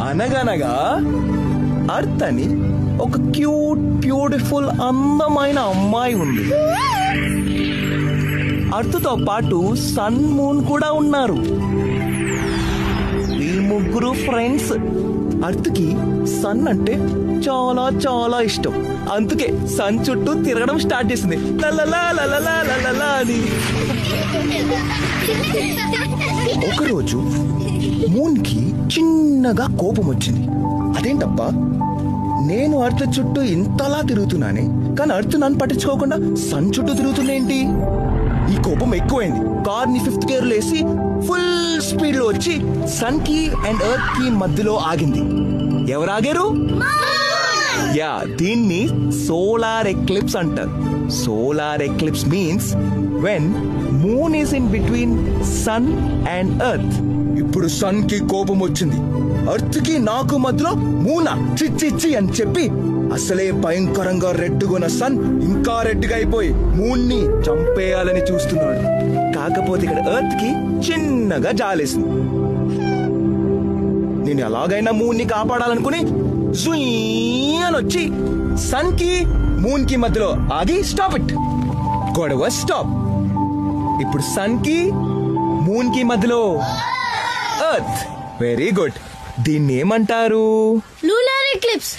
అనగనగా అర్త్ అని ఒక క్యూట్ బ్యూటిఫుల్ అందమైన అమ్మాయి ఉంది. అర్త్తో పాటు సన్ మూన్ కూడా ఉన్నారు. ఈ ముగ్గురు ఫ్రెండ్స్. అర్త్కి సన్ అంటే చాలా చాలా ఇష్టం. అందుకే సన్ చుట్టూ తిరగడం స్టార్ట్ చేసింది. అని ఒకరోజు మూన్ కి చిన్నగా కోపం వచ్చింది. అదేంటబ్బా, నేను అర్త్ చుట్టూ ఇంతలా తిరుగుతున్నానే, కానీ అర్త్ నన్ను పట్టించుకోకుండా సన్ చుట్టూ తిరుగుతుందేంటి? ఈ కోపం ఎక్కువైంది. కార్ ని 5th గేర్ లేసి ఫుల్ స్పీడ్ లో వచ్చి సన్ కి అండ్ ఎర్త్ కి మధ్యలో ఆగింది. ఎవరు ఆగారు? యా, దీన్ని సోలార్ ఎక్లిప్స్ అంటారు. Solar eclipse means when moon is in between sun and earth. ఇప్పుడు సన్ కి కోపం వచ్చింది. అర్త్ కి నాకు మధ్యలో మూన చిచ్చి అని చెప్పి అసలే భయంకరంగా రెడ్డుగున్న సన్ ఇంకా రెడ్డుగా అయిపోయి మూన్ ని చంపేయాలని చూస్తున్నాడు. కాకపోతే ఇక్కడ ఎర్త్ కి చిన్నగా జాలేసింది. నేను ఎలాగైనా మూన్ ని కాపాడాలనుకుని అని వచ్చి సన్ కి మూన్ కి మధ్యలో ఆగి స్టాప్ ఇట్, గొడవ స్టాప్. ఇప్పుడు సన్ కి మూన్ కి మధ్యలో ఎర్త్. Very good. దీన్ని ఏమంటారు? Lunar eclipse.